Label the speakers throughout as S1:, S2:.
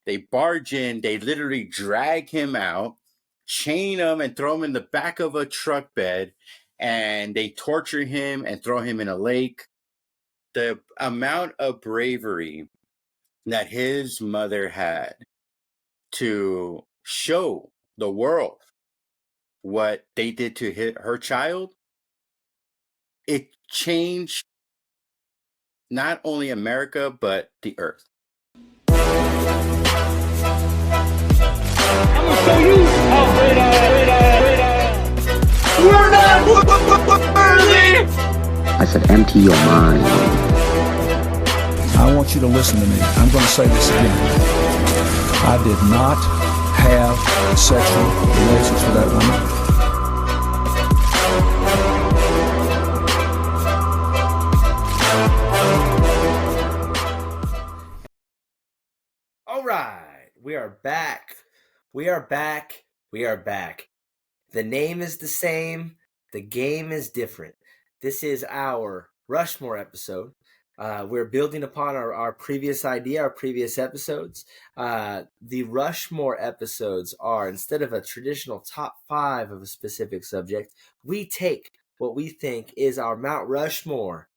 S1: They barge in, they literally drag him out, chain him and throw him in the back of a truck bed, and they torture him and throw him in a lake. The amount of bravery that his mother had to show the world what they did to her child, it changed not only America, but the earth.
S2: I'm gonna show you how great I am. We're not worthy.
S3: I said, empty your mind.
S4: I want you to listen to me. I'm going to say this again. I did not have sexual relations with that woman.
S5: All right, we are back. We are back. We are back. The name is the same. The game is different. This is our Rushmore episode. We're building upon our previous idea, our previous episodes. The Rushmore episodes are, instead of a traditional top 5 of a specific subject, we take what we think is our Mount Rushmore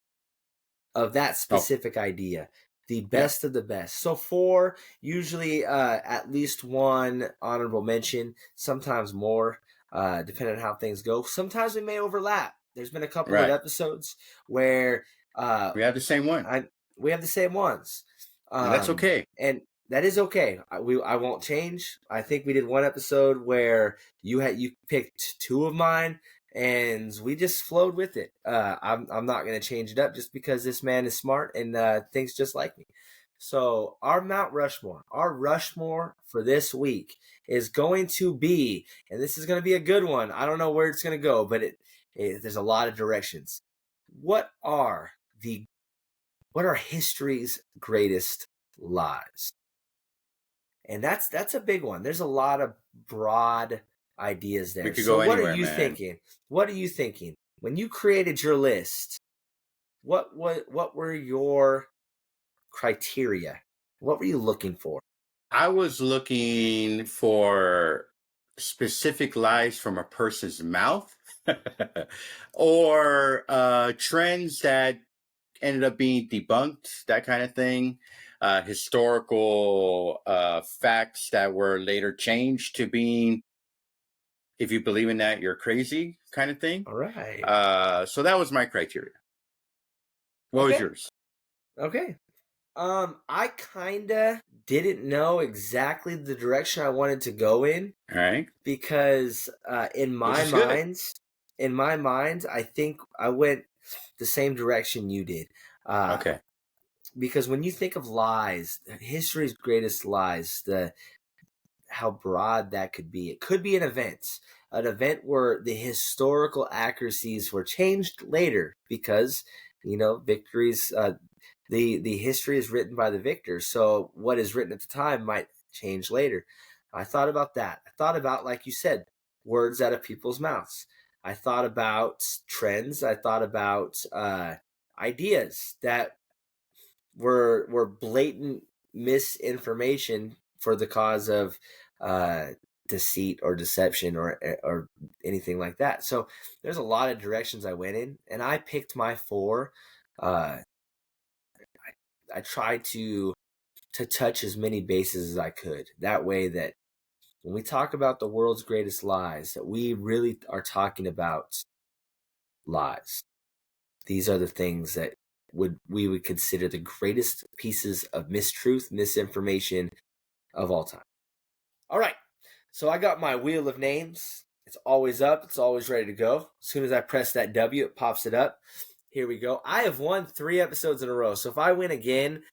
S5: of that specific idea. The best of the best. So 4, usually at least 1 honorable mention, sometimes more, depending on how things go. Sometimes we may overlap. There's been a couple of episodes where
S1: we have the same one.
S5: We have the same ones.
S1: And that's okay.
S5: And that is okay. I won't change. I think we did one episode where you picked 2 of mine, and we just flowed with it. I'm not going to change it up just because this man is smart and thinks just like me. So our Mount Rushmore, our Rushmore for this week is going to be, and this is going to be a good one. I don't know where it's going to go, but there's a lot of directions. What are history's greatest lies? And that's a big one. There's a lot of broad ideas there.
S1: We could go anywhere,
S5: what are you thinking? What are you thinking when you created your list? What were your criteria? What were you looking for?
S1: I was looking for specific lies from a person's mouth or trends that ended up being debunked, that kind of thing. Historical facts that were later changed to being, if you believe in that, you're crazy kind of thing.
S5: All right.
S1: So that was my criteria. What was yours?
S5: Okay. I kind of didn't know exactly the direction I wanted to go in.
S1: All right.
S5: Because in my mind, I think I went the same direction you did.
S1: Okay.
S5: Because when you think of lies, history's greatest lies, how broad that could be. It could be an event where the historical accuracies were changed later because, victories, the history is written by the victor. So what is written at the time might change later. I thought about that. I thought about, like you said, words out of people's mouths. I thought about trends. I thought about ideas that were blatant misinformation for the cause of deceit or deception or anything like that. So there's a lot of directions I went in, and I picked my 4. I tried to touch as many bases as I could. That way that when we talk about the world's greatest lies, that we really are talking about lies. These are the things that we would consider the greatest pieces of mistruth, misinformation of all time. All right. So I got my wheel of names. It's always up. It's always ready to go. As soon as I press that W, it pops it up. Here we go. I have won 3 episodes in a row. So if I win again,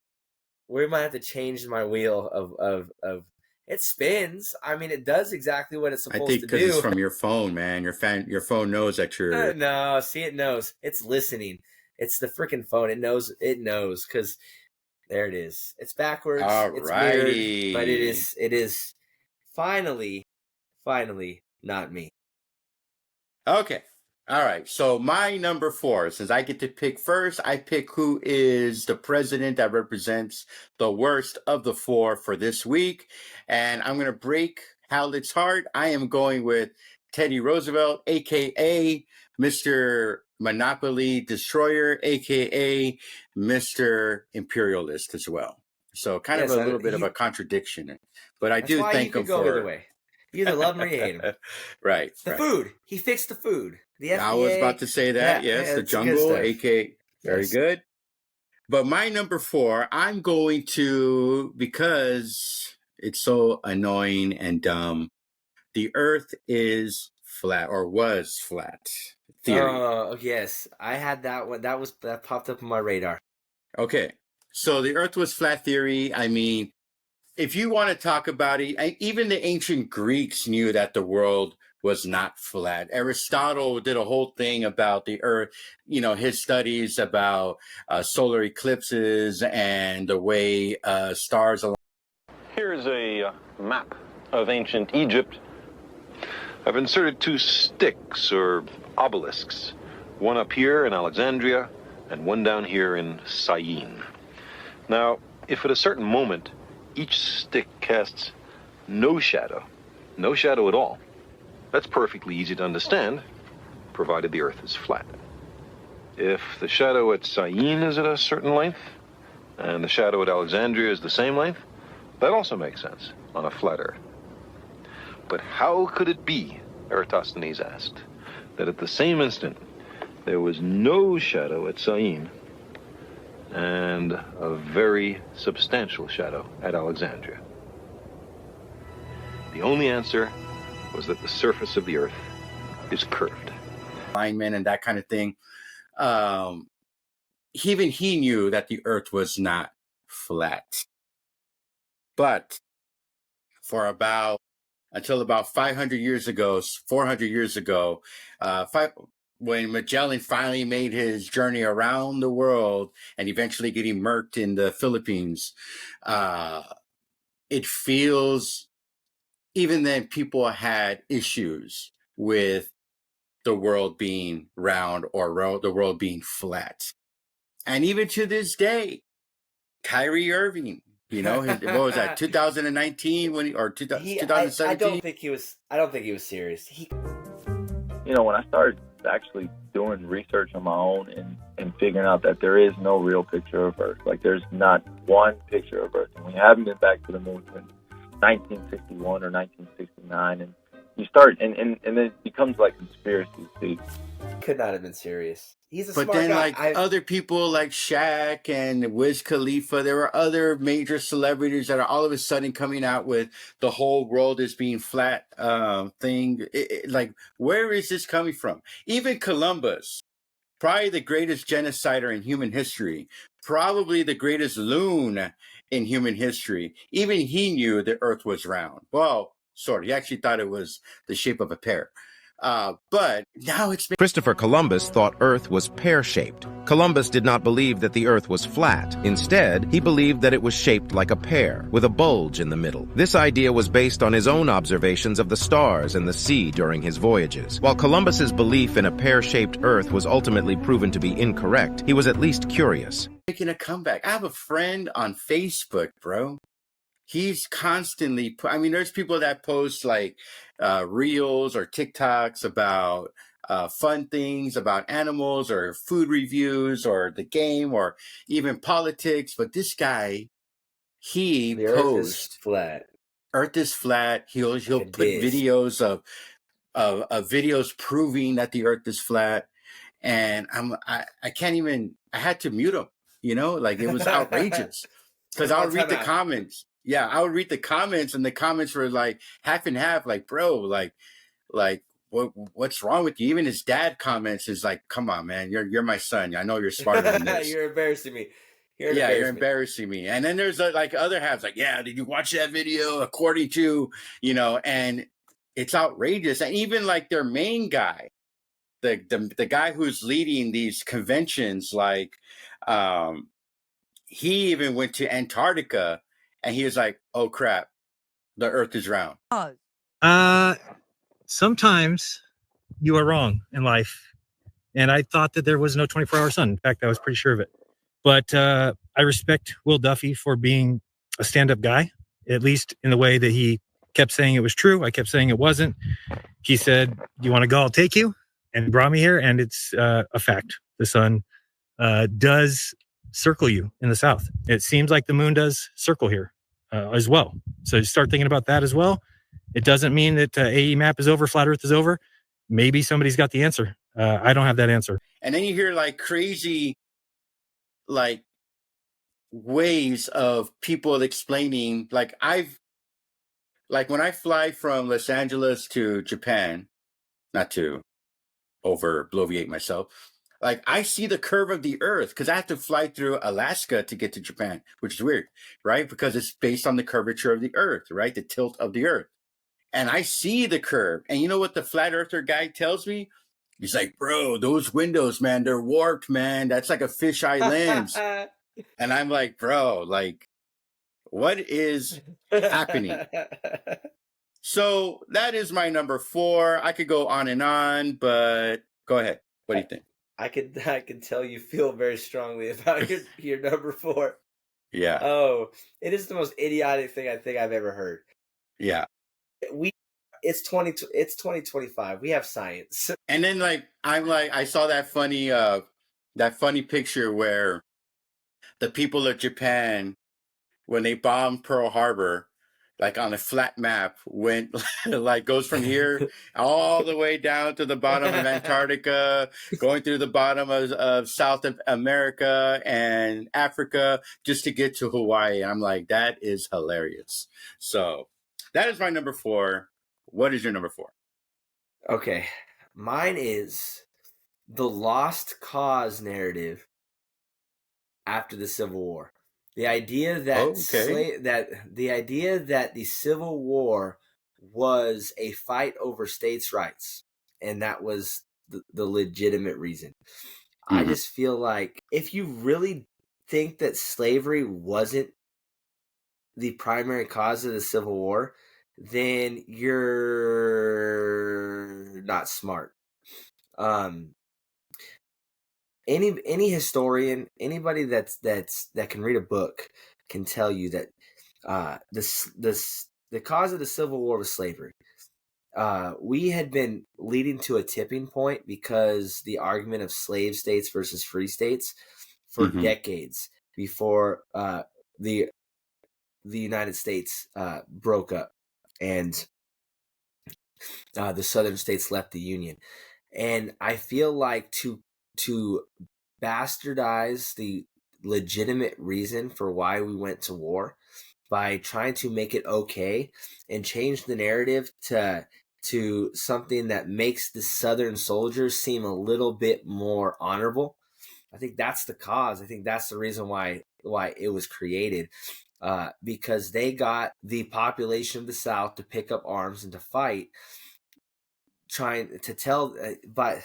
S5: we might have to change my wheel of it spins. I mean, it does exactly what it's supposed to do.
S1: I think because it's from your phone, man. Your phone knows that you're...
S5: No, see, it knows. It's listening. It's the freaking phone. It knows because there it is. It's backwards. It's weird, but it is finally not me.
S1: Okay. All right. So my number 4, since I get to pick first, I pick who is the president that represents the worst of the 4 for this week. And I'm going to break Howlett's heart. I am going with Teddy Roosevelt, a.k.a. Mr. Monopoly Destroyer, a.k.a. Mr. Imperialist as well. So kind of a little bit of a contradiction. But I do thank him
S5: go
S1: for...
S5: either way. You either love him or you hate him.
S1: Right.
S5: The food. He fixed the food. The FDA.
S1: I was about to say that. Yes, the jungle, AK. Very good. But my number 4, I'm going to, because it's so annoying and dumb, the Earth is flat, or was flat theory.
S5: Oh, yes. I had that one. That popped up on my radar.
S1: Okay. So the Earth was flat theory. I mean, if you want to talk about it, even the ancient Greeks knew that the world was not flat. Aristotle did a whole thing about the Earth, his studies about solar eclipses and the way stars align.
S6: Here's a map of ancient Egypt. I've inserted 2 sticks or obelisks, one up here in Alexandria and one down here in Syene. Now, if at a certain moment each stick casts no shadow at all, that's perfectly easy to understand, provided the Earth is flat. If the shadow at Syene is at a certain length, and the shadow at Alexandria is the same length, that also makes sense on a flat Earth. But how could it be, Eratosthenes asked, that at the same instant there was no shadow at Syene and a very substantial shadow at Alexandria? The only answer was that the surface of the Earth is curved.
S1: Alignment and that kind of thing. Even he knew that the Earth was not flat. But until about 500 years ago, 400 years ago, when Magellan finally made his journey around the world and eventually getting murked in the Philippines, it feels, even then, people had issues with the world being round or the world being flat. And even to this day, Kyrie Irving, what was that, 2019 or 2017?
S5: I don't think he was serious.
S7: When I started actually doing research on my own and figuring out that there is no real picture of Earth, like there's not one picture of Earth, and we haven't been back to the moon since 1961 or 1969, and you start and then it becomes like conspiracy theory.
S5: Could not have been serious. He's a smart
S1: guy. But then,
S5: other
S1: people like Shaq and Wiz Khalifa, there were other major celebrities that are all of a sudden coming out with the whole world is being flat thing. Where is this coming from? Even Columbus, probably the greatest genocider in human history, probably the greatest loon in human history. Even he knew the Earth was round. Well, sort of. He actually thought it was the shape of a pear. But now it's...
S8: Christopher Columbus thought Earth was pear-shaped. Columbus did not believe that the Earth was flat. Instead, he believed that it was shaped like a pear, with a bulge in the middle. This idea was based on his own observations of the stars and the sea during his voyages. While Columbus's belief in a pear-shaped Earth was ultimately proven to be incorrect, he was at least curious.
S1: Making a comeback. I have a friend on Facebook, bro. He's constantly, there's people that post reels or TikToks about fun things, about animals or food reviews or the game or even politics. But this guy, he
S5: posts, Earth is flat.
S1: Earth is flat. He'll put videos of videos proving that the Earth is flat. And I can't even, I had to mute him, it was outrageous. Because I'll read the comments. Yeah, I would read the comments, and the comments were like half and half. Like, bro, what's wrong with you? Even his dad comments is like, "Come on, man, you're my son. I know you're smarter than this.
S5: You're embarrassing me.
S1: You're embarrassing me." And then there's other halves, like, "Yeah, did you watch that video?" According to and it's outrageous. And even their main guy, the guy who's leading these conventions, he even went to Antarctica. And he was like, "Oh crap, the Earth is round."
S9: Sometimes you are wrong in life, And I thought that there was no 24-hour sun. In fact, I was pretty sure of it. But I respect Will Duffy for being a stand-up guy, at least in the way that he kept saying it was true. I kept saying it wasn't. He said, "You want to go? I'll take you," and brought me here. And it's a fact. The sun does circle you in the south. It seems like the moon does circle here as well. So start thinking about that as well. It doesn't mean that AE map is over, flat earth is over. Maybe somebody's got the answer. I don't have that answer.
S1: And then you hear like crazy, like ways of people explaining, like when I fly from Los Angeles to Japan, not to over bloviate myself, like I see the curve of the earth because I have to fly through Alaska to get to Japan, which is weird, right? Because it's based on the curvature of the earth, right? The tilt of the earth. And I see the curve. And you know what the flat earther guy tells me? He's like, bro, those windows, man, they're warped, man. That's like a fisheye lens. And I'm like, bro, like, what is happening? So that is my number 4. I could go on and on, but go ahead. What do you think?
S5: I can tell you feel very strongly about your number 4.
S1: Yeah.
S5: Oh, it is the most idiotic thing I think I've ever heard.
S1: Yeah.
S5: It's 2025. We have science.
S1: And then I saw that funny picture where the people of Japan, when they bombed Pearl Harbor, like on a flat map, went like goes from here all the way down to the bottom of Antarctica, going through the bottom of South America and Africa just to get to Hawaii. I'm like, that is hilarious. So that is my number 4. What is your number 4?
S5: Okay. Mine is the lost cause narrative after the Civil War. The idea that the Civil War was a fight over states' rights, and that was the legitimate reason. Mm-hmm. I just feel like if you really think that slavery wasn't the primary cause of the Civil War, then you're not smart. Any historian, anybody that can read a book can tell you that the cause of the Civil War was slavery. We had been leading to a tipping point because the argument of slave states versus free states for decades before the United States broke up and the southern states left the Union. And I feel like to bastardize the legitimate reason for why we went to war by trying to make it okay and change the narrative to something that makes the Southern soldiers seem a little bit more honorable. I think that's the cause. I think that's the reason why it was created, because they got the population of the South to pick up arms and to fight, trying to tell, but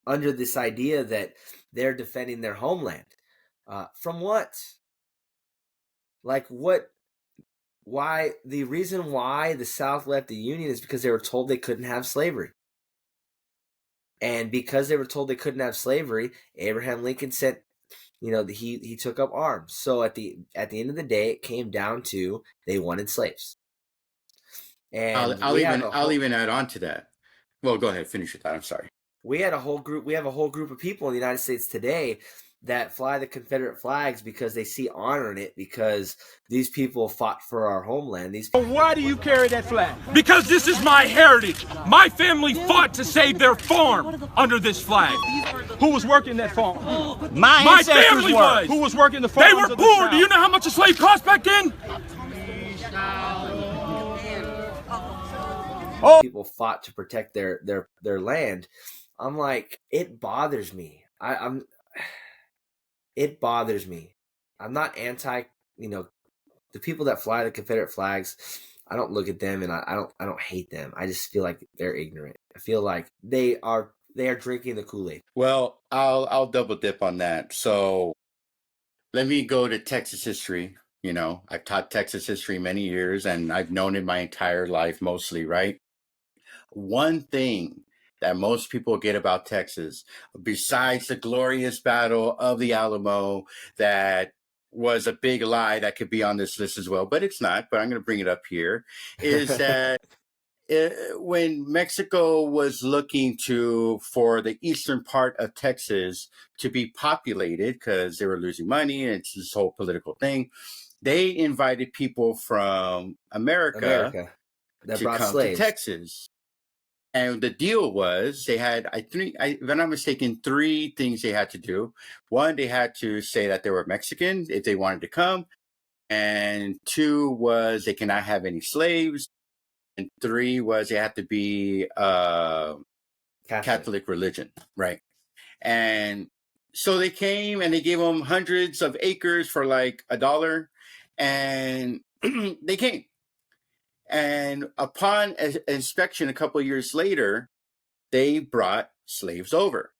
S5: under this idea that they're defending their homeland. From what? Like what? Why? The reason why the South left the Union is because they were told they couldn't have slavery. And because they were told they couldn't have slavery, Abraham Lincoln said, he took up arms. So at the end of the day, it came down to they wanted slaves. And
S1: I'll even add on to that. Well, go ahead, finish with that. I'm sorry.
S5: We have a whole group of people in the United States today that fly the Confederate flags because they see honor in it, because these people fought for our homeland.
S2: Why do you carry that flag? Because this is my heritage. My family fought to save their farm under this flag. Who was working that farm? My family was. Who was working the farm? They were poor. Do you know how much a slave cost back then?
S5: People fought to protect their land. I'm like, it bothers me. It bothers me. I'm not anti, the people that fly the Confederate flags. I don't look at them and I don't hate them. I just feel like they're ignorant. I feel like they are drinking the Kool-Aid.
S1: Well, I'll double dip on that. So let me go to Texas history. I've taught Texas history many years and I've known it my entire life mostly, right? One thing that most people get about Texas, besides the glorious battle of the Alamo that was a big lie that could be on this list as well, but it's not, but I'm going to bring it up here, is that when Mexico was looking for the eastern part of Texas to be populated because they were losing money and it's this whole political thing, they invited people from America
S5: that
S1: to
S5: brought
S1: come
S5: slaves
S1: to Texas. And the deal was they had, if I'm not mistaken, 3 things they had to do. 1, they had to say that they were Mexican if they wanted to come. And 2 was they cannot have any slaves. And 3 was they had to be Catholic religion, right? And so they came and they gave them hundreds of acres for like $1, and they came. And upon inspection, a couple of years later, they brought slaves over.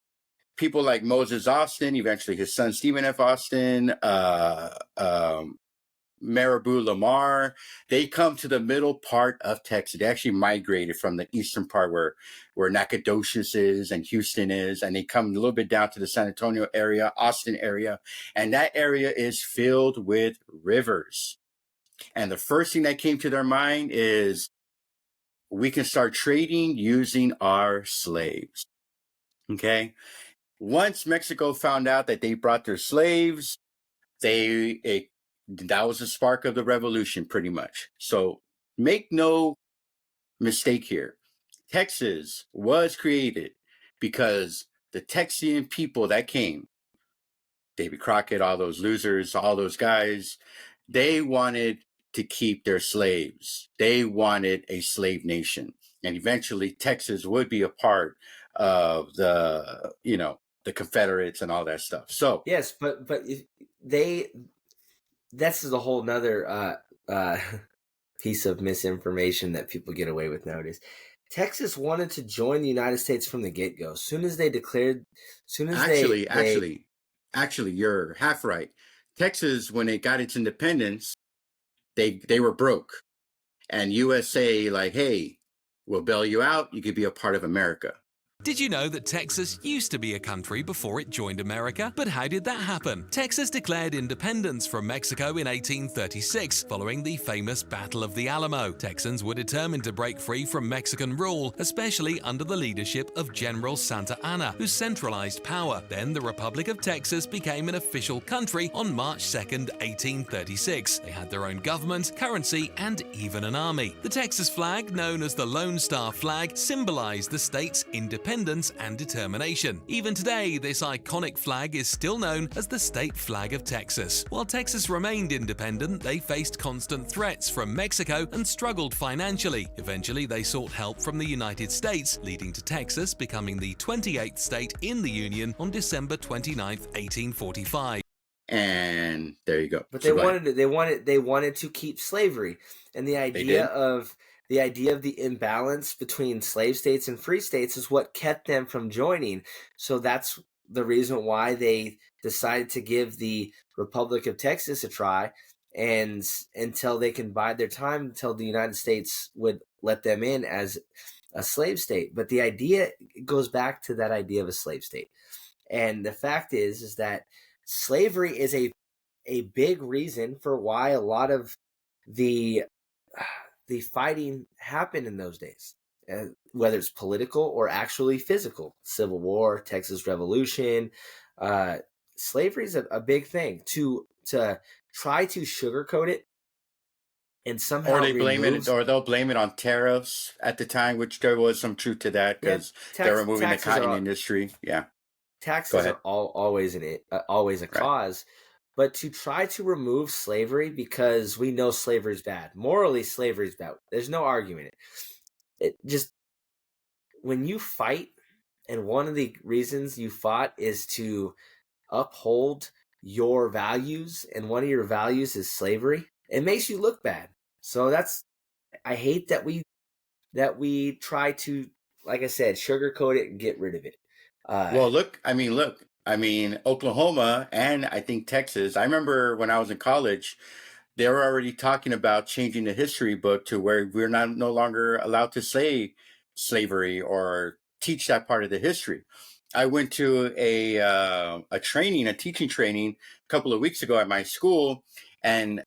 S1: People like Moses Austin, eventually his son Stephen F. Austin, Marabou Lamar, they come to the middle part of Texas. They actually migrated from the eastern part where Nacogdoches is and Houston is, and they come a little bit down to the San Antonio area, Austin area, and that area is filled with rivers. And the first thing that came to their mind is, we can start trading using our slaves. Okay? Once Mexico found out that they brought their slaves, that was the spark of the revolution, pretty much. So make no mistake here. Texas was created because the Texian people that came, David Crockett, all those losers, all those guys, they wanted to keep their slaves. They wanted a slave nation. And eventually Texas would be a part of the Confederates and all that stuff. So
S5: yes, but that's a whole nother piece of misinformation that people get away with nowadays. Texas wanted to join the United States from the get-go.
S1: Actually, you're half right. Texas, when it got its independence, they were broke. And USA, like, hey, we'll bail you out. You could be a part of America.
S10: Did you know that Texas used to be a country before it joined America? But how did that happen? Texas declared independence from Mexico in 1836, following the famous Battle of the Alamo. Texans were determined to break free from Mexican rule, especially under the leadership of General Santa Anna, who centralized power. Then the Republic of Texas became an official country on March 2nd, 1836. They had their own government, currency, and even an army. The Texas flag, known as the Lone Star flag, symbolized the state's independence and determination. Even today, this iconic flag is still known as the state flag of Texas. While Texas remained independent, they faced constant threats from Mexico and struggled financially. Eventually, they sought help from the United States, leading to Texas becoming the 28th state in the Union on December 29, 1845.
S1: And there you go.
S5: But they wanted to keep slavery, and the idea of the imbalance between slave states and free states is what kept them from joining. So that's the reason why they decided to give the Republic of Texas a try, and until they can bide their time, until the United States would let them in as a slave state. But the idea goes back to that idea of a slave state. And the fact is that slavery is a big reason for why a lot of the fighting happened in those days, whether it's political or actually physical. Civil War, Texas Revolution, slavery is a big thing. To try to sugarcoat it and somehow
S1: they'll blame it on tariffs at the time, which there was some truth to that because they're removing the cotton industry. Yeah,
S5: taxes are always a cause. But to try to remove slavery because we know slavery is bad. Morally, slavery is bad. There's no argument. It just, when you fight, and one of the reasons you fought is to uphold your values, and one of your values is slavery, it makes you look bad. So I hate that we try to, like I said, sugarcoat it and get rid of it.
S1: Oklahoma and I think Texas, I remember when I was in college, they were already talking about changing the history book to where we're no longer allowed to say slavery or teach that part of the history. I went to a teaching training a couple of weeks ago at my school, and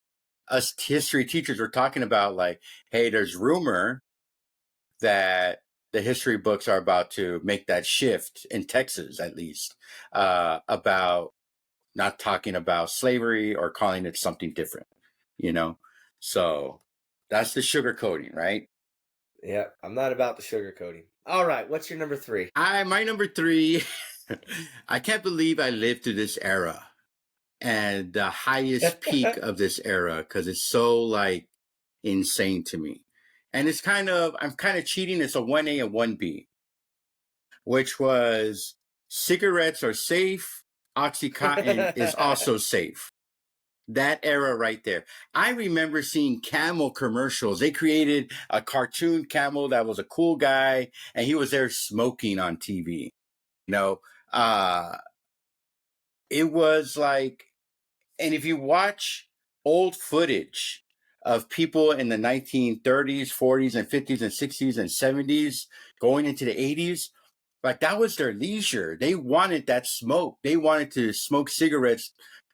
S1: us history teachers were talking about like, hey, there's rumor that the history books are about to make that shift in Texas, at least, about not talking about slavery or calling it something different, you know? So that's the sugarcoating, right?
S5: Yeah, I'm not about the sugarcoating. All right, what's your number 3?
S1: My number 3, I can't believe I lived through this era and the highest peak of this era, because it's so like insane to me. And I'm kind of cheating. It's a 1A and 1B, which was cigarettes are safe. Oxycontin is also safe. That era right there. I remember seeing Camel commercials. They created a cartoon Camel that was a cool guy, and he was there smoking on TV. You know, it was like, and if you watch old footage of people in the 1930s, 40s, and 50s, and 60s, and 70s going into the 80s, like that was their leisure. They wanted that smoke. They wanted to smoke cigarettes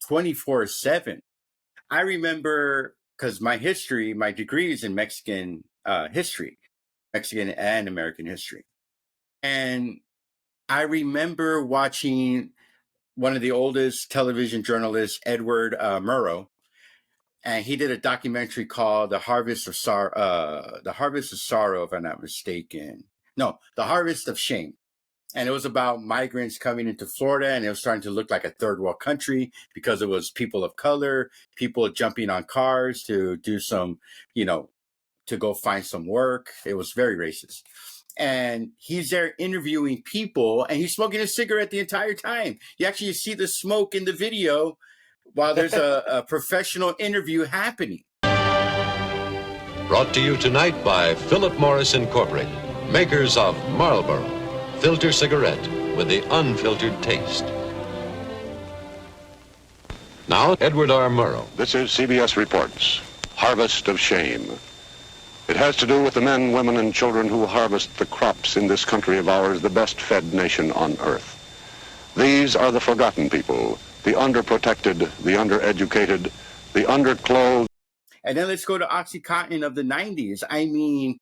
S1: 24/7. I remember, because my degree is in Mexican history, Mexican and American history. And I remember watching one of the oldest television journalists, Edward Murrow, and he did a documentary called "The Harvest of Sorrow," if I'm not mistaken. No, "The Harvest of Shame." And it was about migrants coming into Florida, and it was starting to look like a third world country because it was people of color, people jumping on cars to do some, to go find some work. It was very racist. And he's there interviewing people, and he's smoking a cigarette the entire time. You actually see the smoke in the video while there's a professional interview happening.
S11: Brought to you tonight by Philip Morris Incorporated, makers of Marlboro, filter cigarette with the unfiltered taste. Now, Edward R. Murrow.
S12: This is CBS Reports, Harvest of Shame. It has to do with the men, women, and children who harvest the crops in this country of ours, the best-fed nation on earth. These are the forgotten people, the underprotected, the undereducated, the underclothed.
S1: And then let's go to OxyContin of the 90s. I mean,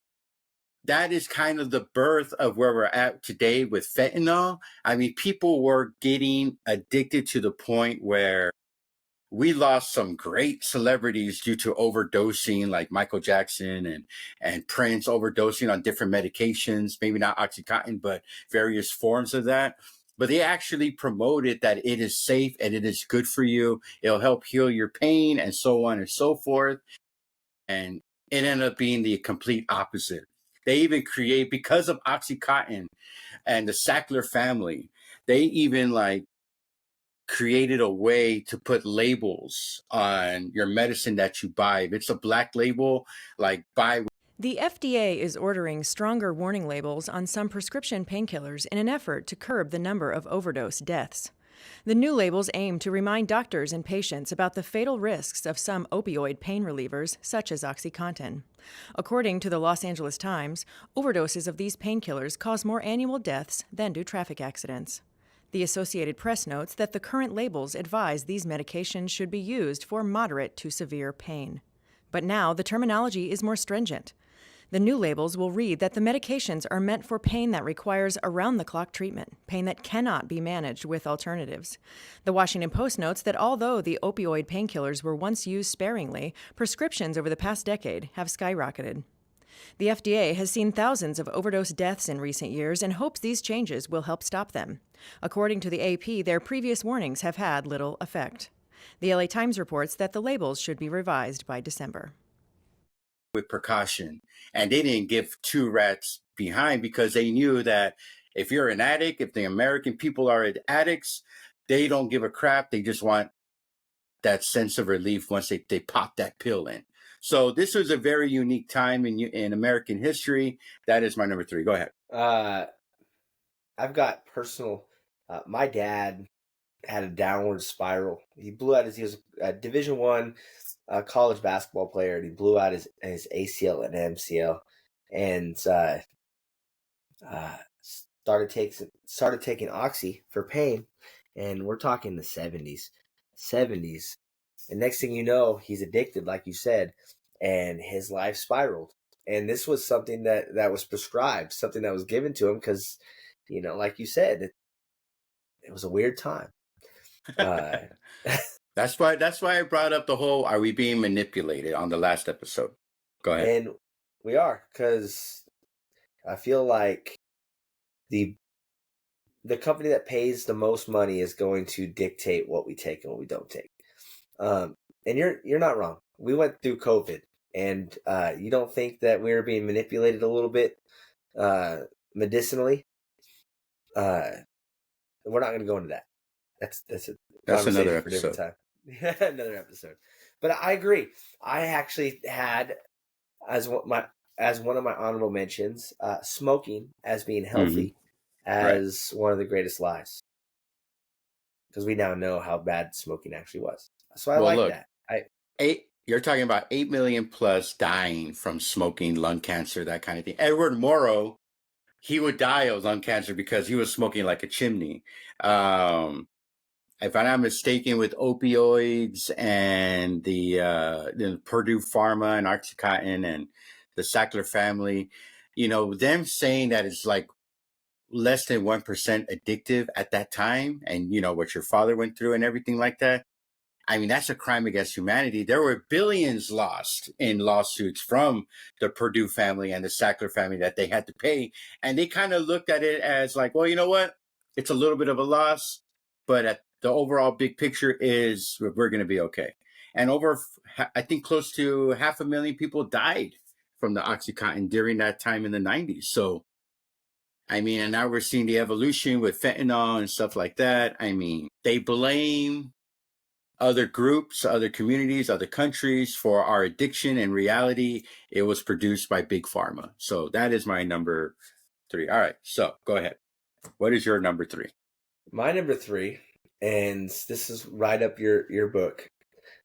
S1: that is kind of the birth of where we're at today with fentanyl. I mean, people were getting addicted to the point where we lost some great celebrities due to overdosing, like Michael Jackson and Prince overdosing on different medications, maybe not OxyContin, but various forms of that. But they actually promoted that it is safe and it is good for you. It'll help heal your pain and so on and so forth. And it ended up being the complete opposite. They even because of OxyContin and the Sackler family, they even created a way to put labels on your medicine that you buy. If it's a black label, buy.
S13: The FDA is ordering stronger warning labels on some prescription painkillers in an effort to curb the number of overdose deaths. The new labels aim to remind doctors and patients about the fatal risks of some opioid pain relievers, such as OxyContin. According to the Los Angeles Times, overdoses of these painkillers cause more annual deaths than do traffic accidents. The Associated Press notes that the current labels advise these medications should be used for moderate to severe pain. But now the terminology is more stringent. The new labels will read that the medications are meant for pain that requires around-the-clock treatment, pain that cannot be managed with alternatives. The Washington Post notes that although the opioid painkillers were once used sparingly, prescriptions over the past decade have skyrocketed. The FDA has seen thousands of overdose deaths in recent years and hopes these changes will help stop them. According to the AP, their previous warnings have had little effect. The LA Times reports that the labels should be revised by December.
S1: With precaution. And they didn't give two rats behind, because they knew that if you're an addict, if the American people are addicts, they don't give a crap. They just want that sense of relief once they pop that pill in. So this was a very unique time in American history. That is my number 3. Go ahead.
S5: I've got personal. My dad had a downward spiral. He blew out he was a Division I college basketball player, and he blew out his ACL and MCL. And started taking oxy for pain, and we're talking the 70s. And next thing you know, he's addicted, like you said, and his life spiraled. And this was something that was prescribed, something that was given to him because, like you said, it was a weird time.
S1: That's why I brought up the whole "are we being manipulated" on the last episode. Go ahead.
S5: And we are, because I feel like the company that pays the most money is going to dictate what we take and what we don't take. And you're not wrong. We went through COVID, and you don't think that we were being manipulated a little bit medicinally? We're not going to go into that. That's
S1: another
S5: for a different
S1: episode.
S5: time. Another episode. But I agree. I actually had as one of my honorable mentions, smoking as being healthy as one of the greatest lies. Because we now know how bad smoking actually was. So I like that.
S1: You're talking about 8 million plus dying from smoking, lung cancer, that kind of thing. Edward Morrow, he would die of lung cancer because he was smoking like a chimney. If I'm not mistaken, with opioids and the Purdue Pharma and OxyContin and the Sackler family, them saying that it's like less than 1% addictive at that time, and what your father went through and everything like that. I mean, that's a crime against humanity. There were billions lost in lawsuits from the Purdue family and the Sackler family that they had to pay. And they kind of looked at it as like, well, you know what? It's a little bit of a loss, but at the overall big picture is we're going to be okay. And I think close to 500,000 people died from the OxyContin during that time in the 90s. So, I mean, and now we're seeing the evolution with fentanyl and stuff like that. I mean, they blame other groups, other communities, other countries for our addiction. In reality, it was produced by Big Pharma. So that is my number 3. All right. So go ahead. What is your number 3?
S5: My number 3, and this is right up your book.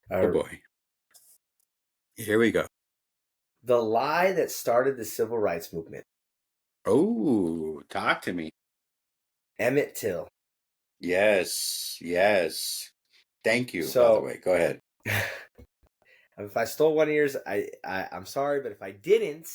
S1: Oh boy. Here we go.
S5: The lie that started the civil rights movement.
S1: Oh, talk to me.
S5: Emmett Till.
S1: Yes. Thank you, by the way. Go ahead.
S5: If I stole one of yours, I'm sorry, but if I didn't,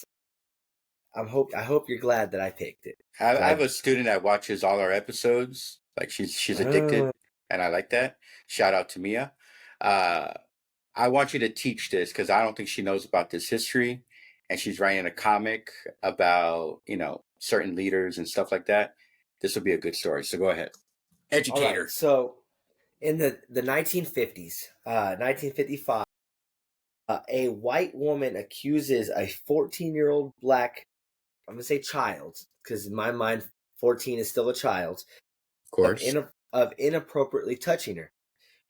S5: I hope you're glad that I picked it.
S1: I have a student that watches all our episodes. Like she's addicted, and I like that. Shout out to Mia. I want you to teach this because I don't think she knows about this history, and she's writing a comic about certain leaders and stuff like that. This will be a good story. So go ahead, educator.
S5: Right, so in the 1950s, 1955, a white woman accuses a 14-year-old black, I'm going to say child, because in my mind, 14 is still a child,
S1: of course,
S5: of inappropriately touching her,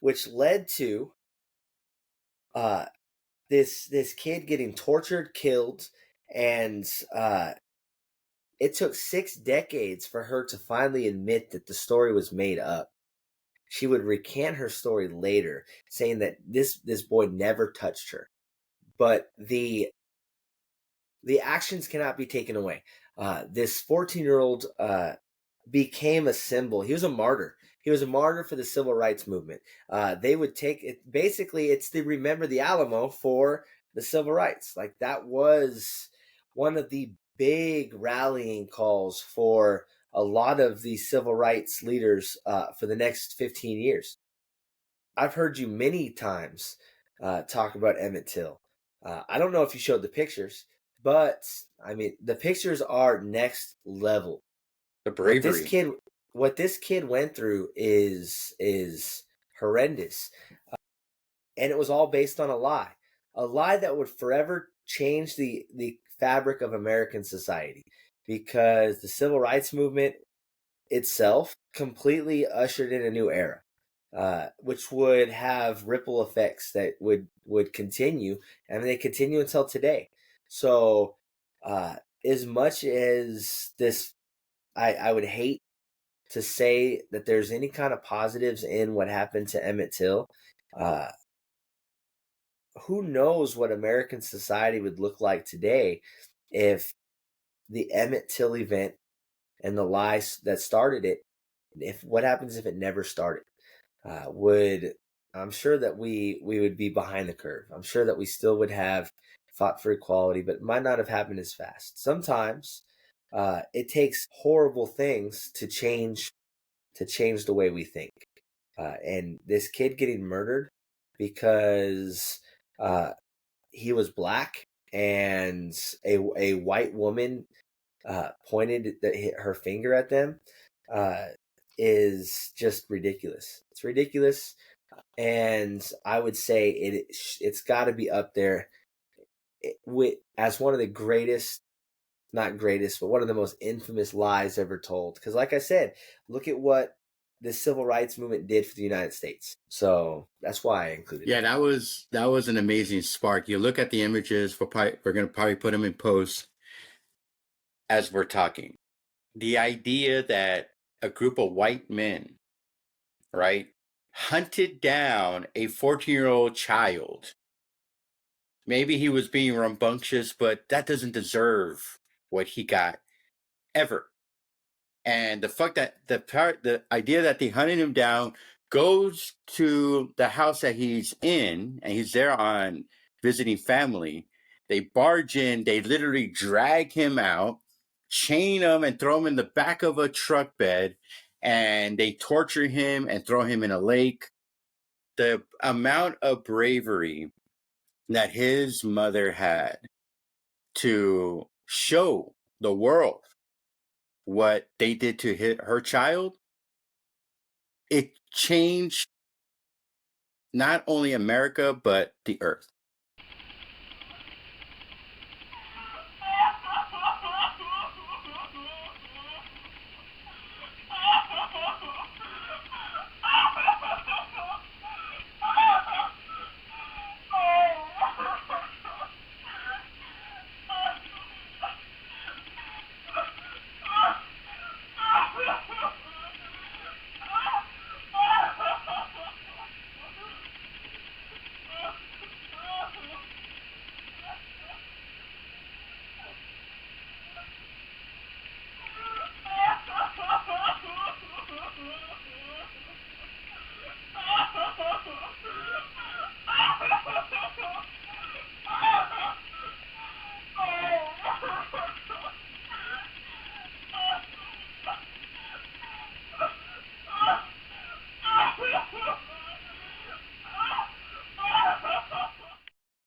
S5: which led to this kid getting tortured, killed, and it took 6 decades for her to finally admit that the story was made up. She would recant her story later, saying that this boy never touched her. But the actions cannot be taken away. This 14-year-old became a symbol. He was a martyr. He was a martyr for the civil rights movement. They would take it. Basically, it's the Remember the Alamo for the civil rights. Like, that was one of the big rallying calls for a lot of the civil rights leaders for the next 15 years. I've heard you many times talk about Emmett Till. I don't know if you showed the pictures, but I mean, the pictures are next level.
S1: The bravery.
S5: What this kid went through is horrendous, and it was all based on a lie that would forever change the fabric of American society, because the civil rights movement itself completely ushered in a new era, which would have ripple effects that would continue, and they continue until today. So as much as this, I would hate to say that there's any kind of positives in what happened to Emmett Till. Who knows what American society would look like today if the Emmett Till event and the lies that started it, if what happens if it never started, I'm sure that we would be behind the curve. I'm sure that we still would have fought for equality, but it might not have happened as fast. Sometimes it takes horrible things to change the way we think. And this kid getting murdered because he was black and a white woman pointed her finger at them is just ridiculous. It's ridiculous, and I would say it's got to be up there as one of the greatest, not greatest, but one of the most infamous lies ever told. Because, like I said, look at what the civil rights movement did for the United States. So that's why I included it.
S1: Yeah, that was an amazing spark. You look at the images. We're going to probably put them in post as we're talking. The idea that a group of white men, right, hunted down a 14-year-old child. Maybe he was being rambunctious, but that doesn't deserve what he got ever. And the idea that they hunted him down, goes to the house that he's in, and he's there on visiting family. They barge in, they literally drag him out, chain him and throw him in the back of a truck bed, and they torture him and throw him in a lake. The amount of bravery that his mother had to show the world what they did to her child, it changed not only America, but the earth.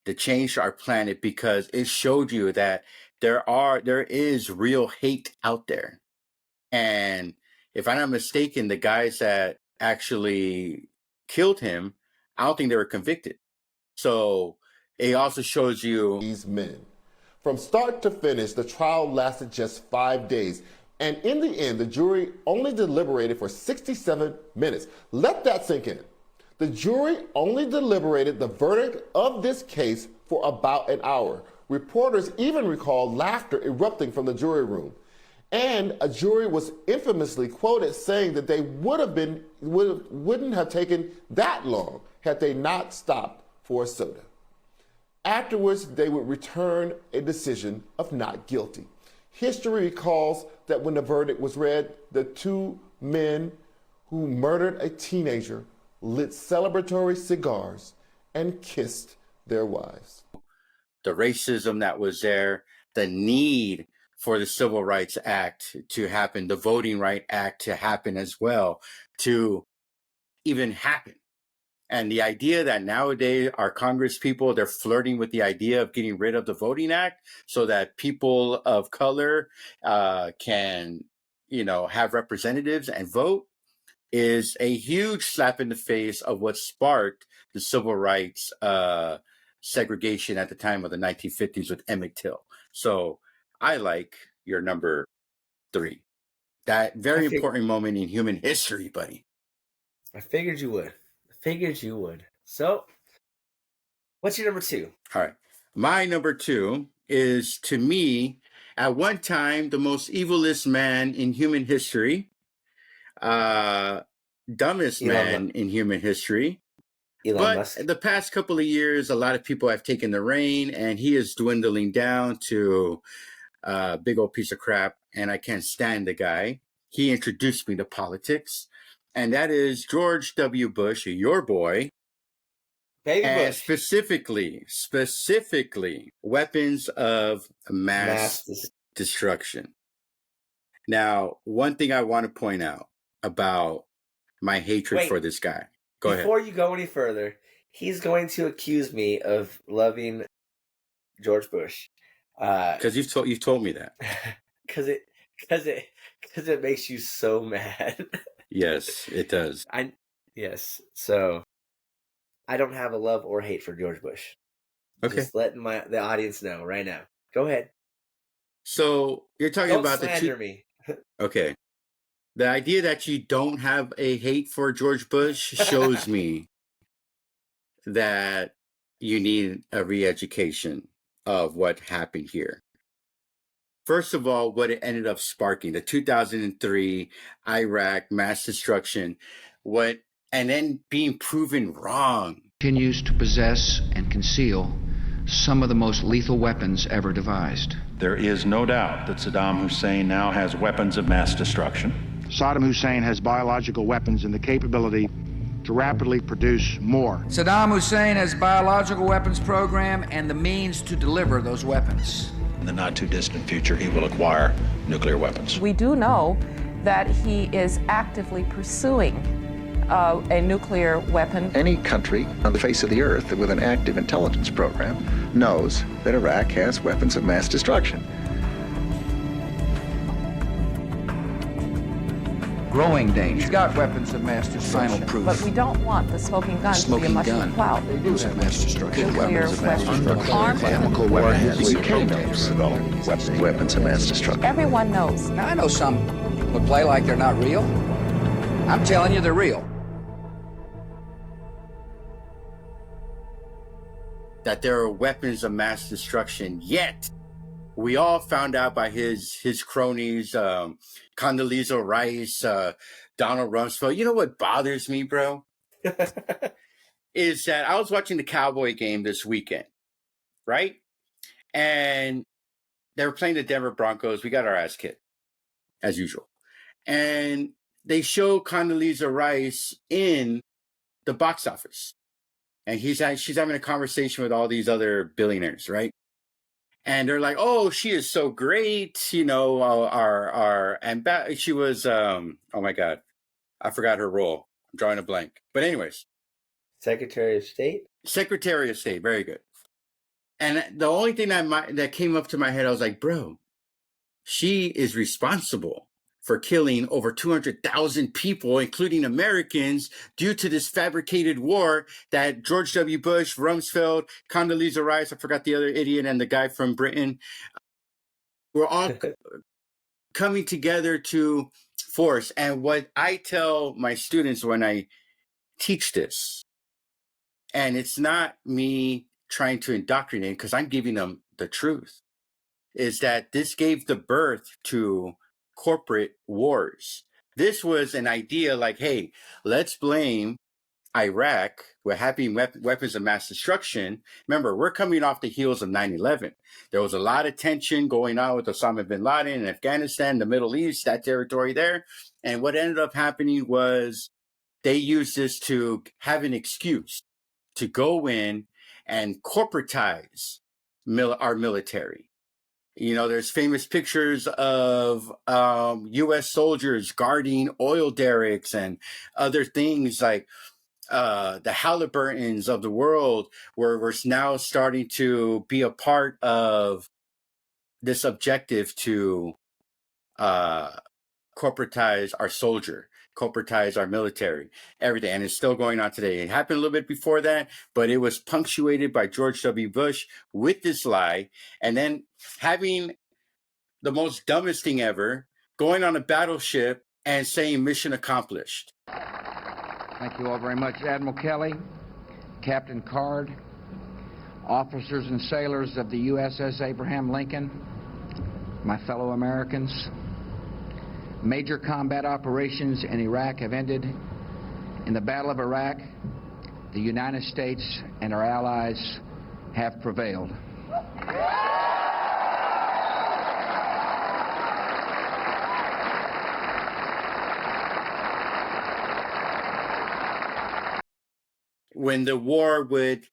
S1: To change our planet, because it showed you that there is real hate out there. And if I'm not mistaken, the guys that actually killed him, I don't think they were convicted. So it also shows you
S14: these men. From start to finish, the trial lasted just 5 days. And in the end, the jury only deliberated for 67 minutes. Let that sink in. The jury only deliberated the verdict of this case for about an hour. Reporters even recall laughter erupting from the jury room. And a jury was infamously quoted saying that they wouldn't have taken that long had they not stopped for a soda. Afterwards, they would return a decision of not guilty. History recalls that when the verdict was read, the two men who murdered a teenager lit celebratory cigars and kissed their wives.
S1: The racism that was there, the need for the Civil Rights Act to happen, the Voting Rights Act to happen as well, to even happen. And the idea that nowadays our Congress people, they're flirting with the idea of getting rid of the Voting Act so that people of color can, have representatives and vote, is a huge slap in the face of what sparked the civil rights segregation at the time of the 1950s with Emmett Till. So I like your number 3. That very important moment in human history, buddy.
S5: I figured you would. So, what's your number 2?
S1: All right. My number 2 is, to me, at one time, the most evilest man in human history. Dumbest man in human history. Elon Musk. The past couple of years, a lot of people have taken the reign, and he is dwindling down to big old piece of crap, and I can't stand the guy. He introduced me to politics, and that is George W. Bush, your boy.
S5: Baby
S1: and
S5: Bush.
S1: specifically, weapons of mass destruction. Now, one thing I want to point out about my hatred for this guy. Go ahead.
S5: Before you go any further, he's going to accuse me of loving George Bush.
S1: Because you've told me that.
S5: Because it makes you so mad.
S1: Yes, it does.
S5: Yes. So I don't have a love or hate for George Bush.
S1: Okay.
S5: Just letting the audience know right now. Go ahead.
S1: So you're talking
S5: Don't
S1: about
S5: slander me.
S1: Okay. The idea that you don't have a hate for George Bush shows me that you need a re-education of what happened here. First of all, what it ended up sparking, the 2003 Iraq mass destruction, and then being proven wrong.
S15: Continues to possess and conceal some of the most lethal weapons ever devised.
S16: There is no doubt that Saddam Hussein now has weapons of mass destruction.
S17: Saddam Hussein has biological weapons and the capability to rapidly produce more.
S15: Saddam Hussein has biological weapons program and the means to deliver those weapons.
S16: In the not too distant future, he will acquire nuclear weapons.
S18: We do know that he is actively pursuing a nuclear weapon.
S19: Any country on the face of the earth with an active intelligence program knows that Iraq has weapons of mass destruction.
S15: Growing danger. He's got weapons of mass destruction. Final proof.
S18: But we don't want the smoking gun to be a mushroom cloud.
S15: They do have mass destruction.
S18: Nuclear weapons.
S19: Chemical warheads. The UK knows about weapons of mass destruction.
S18: Everyone knows.
S15: Now, I know some would play like they're not real. I'm telling you, they're real.
S1: That there are weapons of mass destruction, yet we all found out by his cronies, Condoleezza Rice, Donald Rumsfeld. You know what bothers me, bro? Is that I was watching the Cowboy game this weekend, right? And they were playing the Denver Broncos. We got our ass kicked, as usual. And they show Condoleezza Rice in the box office. And she's having a conversation with all these other billionaires, right? And they're like, "Oh, she is so great, you know." She was, oh my God, I forgot her role. I'm drawing a blank. But anyways,
S5: Secretary of State.
S1: Secretary of State, very good. And the only thing that came up to my head, I was like, "Bro, she is responsible for killing over 200,000 people, including Americans, due to this fabricated war that George W. Bush, Rumsfeld, Condoleezza Rice, I forgot the other idiot, and the guy from Britain, were all coming together to force." And what I tell my students when I teach this, and it's not me trying to indoctrinate, because I'm giving them the truth, is that this gave the birth to corporate wars. This was an idea like, hey, let's blame Iraq with having weapons of mass destruction. Remember, we're coming off the heels of 9/11. There was a lot of tension going on with Osama bin Laden in Afghanistan, the Middle East, that territory there. And what ended up happening was they used this to have an excuse to go in and corporatize our military. You know, there's famous pictures of U.S. soldiers guarding oil derricks and other things like the Halliburtons of the world, where we're now starting to be a part of this objective to corporatize our soldier, corporatize our military, everything. And it's still going on today. It happened a little bit before that, but it was punctuated by George W. Bush with this lie. And then having the most dumbest thing ever, going on a battleship and saying mission accomplished.
S15: Thank you all very much. Admiral Kelly, Captain Card, officers and sailors of the USS Abraham Lincoln, my fellow Americans. Major combat operations in Iraq have ended. In the Battle of Iraq, the United States and our allies have prevailed.
S1: when the war would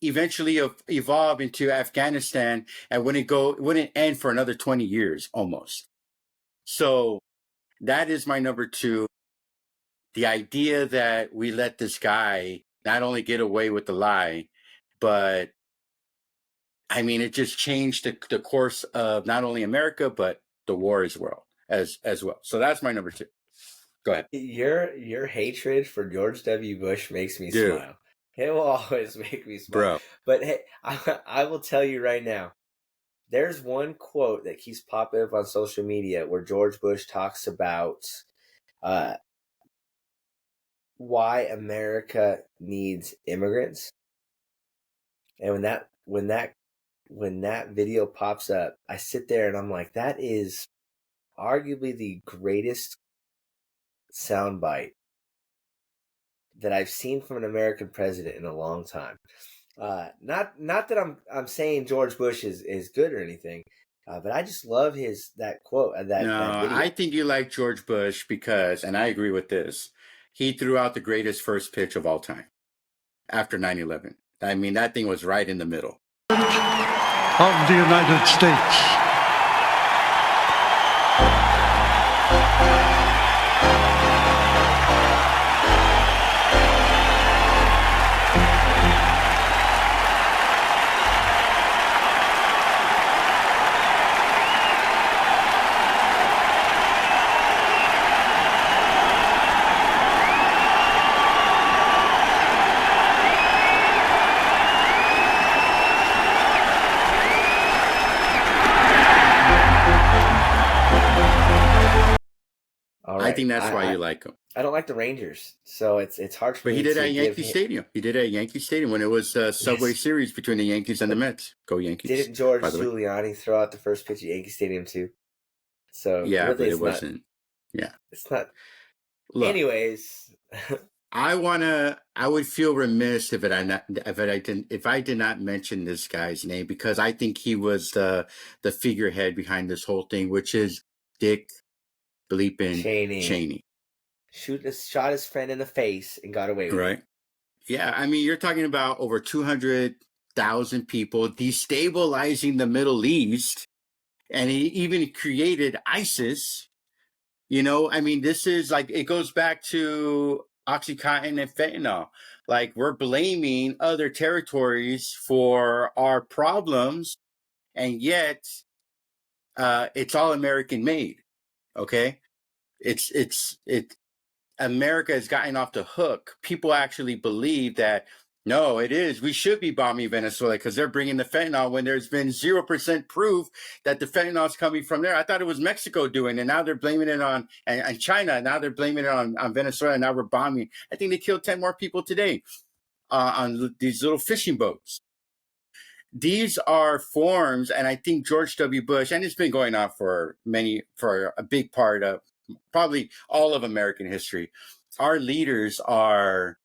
S1: eventually evolve into Afghanistan and wouldn't end for another 20 years almost. So that is my number 2. The idea that we let this guy not only get away with the lie, but I mean, it just changed the course of not only America, but the war as well. So that's my number 2. Go ahead.
S5: Your hatred for George W. Bush makes me
S1: Dude.
S5: smile. It will always make me smile.
S1: Bro.
S5: But hey, I will tell you right now, there's one quote that keeps popping up on social media where George Bush talks about why America needs immigrants. And when that video pops up, I sit there and I'm like, that is arguably the greatest soundbite that I've seen from an American president in a long time. Not that I'm saying George Bush is good or anything, but I just love that quote. That video.
S1: I think you like George Bush because, and I agree with this, he threw out the greatest first pitch of all time after 9/11. I mean, that thing was right in the middle.
S20: Of the United States.
S1: I think that's why you like him.
S5: I don't like the Rangers, so it's hard for me.
S1: But he did
S5: to
S1: at Yankee Stadium. He did at Yankee Stadium when it was a Subway Series between the Yankees and the Mets. Go Yankees!
S5: Didn't George Giuliani throw out the first pitch at Yankee Stadium too? So
S1: yeah,
S5: really
S1: but it wasn't. Yeah,
S5: it's not.
S1: Look,
S5: anyways,
S1: I would feel remiss if I did not mention this guy's name because I think he was the figurehead behind this whole thing, which is Dick bleeping Cheney.
S5: Shot his friend in the face and got away with it.
S1: Right. Yeah, I mean, you're talking about over 200,000 people destabilizing the Middle East, and he even created ISIS. You know, I mean, this is like, it goes back to Oxycontin and fentanyl. Like, we're blaming other territories for our problems, and yet it's all American made. Okay? America has gotten off the hook. People actually believe that, no, it is. We should be bombing Venezuela because they're bringing the fentanyl when there's been 0% proof that the fentanyl is coming from there. I thought it was Mexico doing, and now they're blaming it on and China. Now they're blaming it on Venezuela. Now we're bombing. I think they killed 10 more people today on these little fishing boats. These are forms, and I think George W. Bush, and it's been going on for a big part of probably all of American history. Our leaders are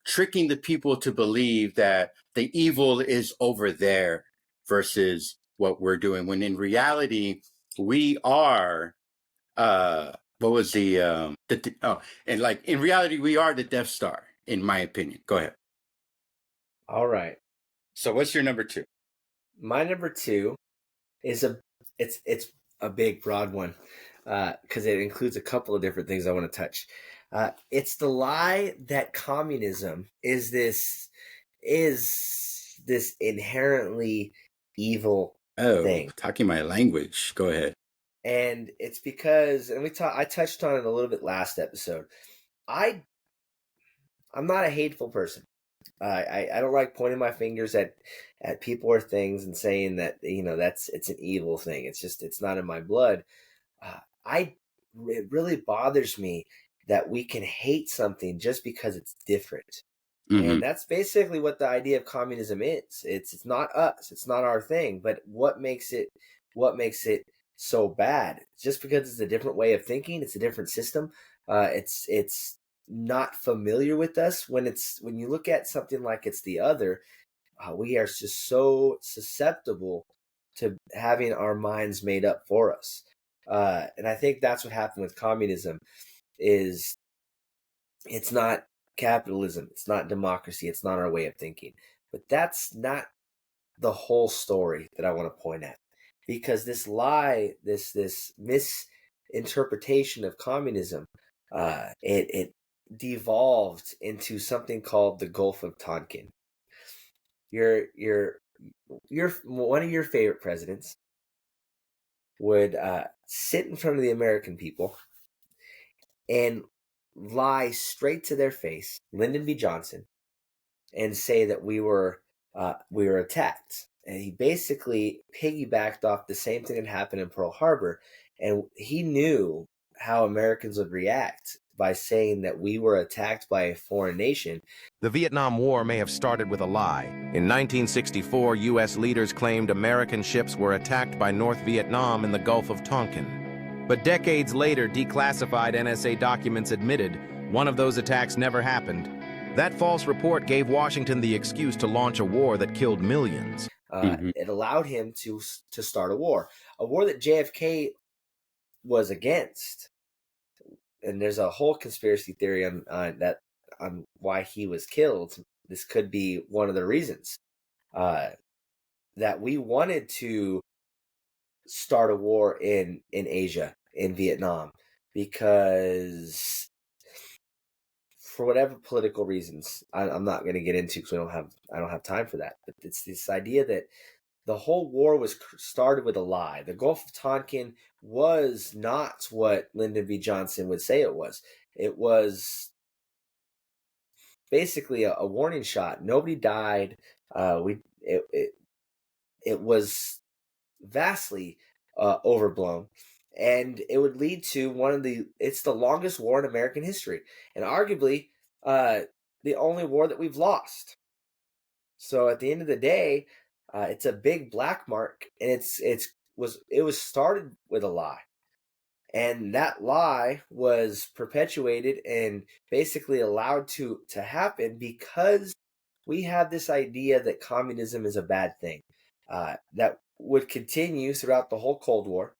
S1: tricking the people to believe that the evil is over there versus what we're doing, when in reality we are in reality we are the Death Star, in my opinion. Go ahead.
S5: All right.
S1: So what's your number 2?
S5: My number 2 is it's a big broad one because it includes a couple of different things I want to touch. It's the lie that communism is this inherently evil thing.
S1: Talking my language. Go ahead.
S5: And it's because, and I touched on it a little bit last episode. I'm not a hateful person. I don't like pointing my fingers at people or things and saying that, you know, it's an evil thing. It's not in my blood. It really bothers me that we can hate something just because it's different. Mm-hmm. And that's basically what the idea of communism is. It's not us. It's not our thing. But what makes it so bad? Just because it's a different way of thinking, it's a different system. It's not familiar with us. When you look at something like it's the other, we are just so susceptible to having our minds made up for us. And I think that's what happened with communism. Is it's not capitalism. It's not democracy. It's not our way of thinking. But that's not the whole story that I want to point at, because this lie, this misinterpretation of communism, it devolved into something called the Gulf of Tonkin. Your one of your favorite presidents would sit in front of the American people and lie straight to their face, Lyndon B. Johnson, and say that we were attacked. And he basically piggybacked off the same thing that happened in Pearl Harbor, and he knew how Americans would react by saying that we were attacked by a foreign nation.
S8: The Vietnam War may have started with a lie. In 1964, U.S. leaders claimed American ships were attacked by North Vietnam in the Gulf of Tonkin. But decades later, declassified NSA documents admitted one of those attacks never happened. That false report gave Washington the excuse to launch a war that killed millions.
S5: It allowed him to start a war that JFK was against. And there's a whole conspiracy theory on why he was killed. This could be one of the reasons that we wanted to start a war in Asia, in Vietnam, because for whatever political reasons, I'm not going to get into, because I don't have time for that. But it's this idea that the whole war was started with a lie. The Gulf of Tonkin was not what Lyndon B. Johnson would say it was. It was basically a warning shot. Nobody died. It was vastly overblown, and it would lead to it's the longest war in American history, and arguably the only war that we've lost. So at the end of the day, it's a big black mark, and it was started with a lie, and that lie was perpetuated and basically allowed to happen because we have this idea that communism is a bad thing that would continue throughout the whole Cold War.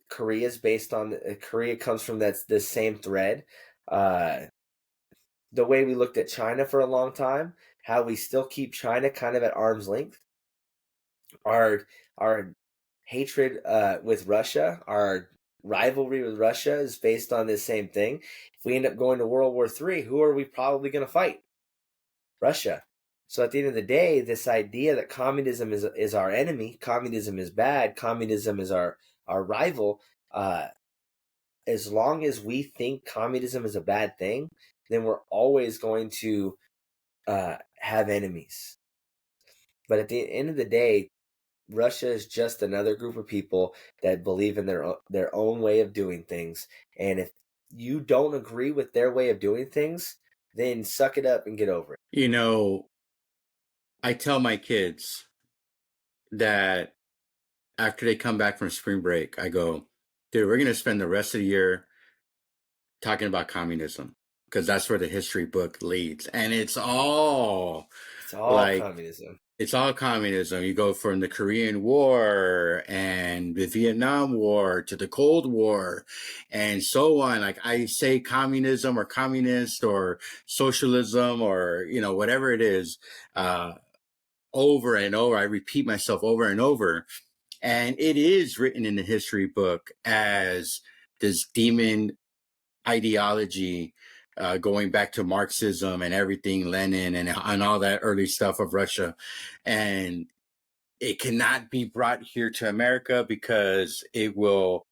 S5: Korea comes from the same thread. The way we looked at China for a long time, how we still keep China kind of at arm's length. Our hatred with Russia, our rivalry with Russia is based on this same thing. If we end up going to World War III, who are we probably going to fight? Russia. So at the end of the day, this idea that communism is our enemy, communism is bad, communism is our rival, as long as we think communism is a bad thing, then we're always going to have enemies. But at the end of the day, Russia is just another group of people that believe in their own way of doing things. And if you don't agree with their way of doing things, then suck it up and get over it.
S1: You know, I tell my kids that after they come back from spring break, I go, dude, we're going to spend the rest of the year talking about communism, because that's where the history book leads. And it's all like
S5: communism.
S1: It's all communism. You go from the Korean War and the Vietnam War to the Cold War and so on. Like, I say communism or communist or socialism or, whatever it is, over and over. I repeat myself over and over. And it is written in the history book as this demon ideology, going back to Marxism and everything, Lenin and all that early stuff of Russia. And it cannot be brought here to America because it will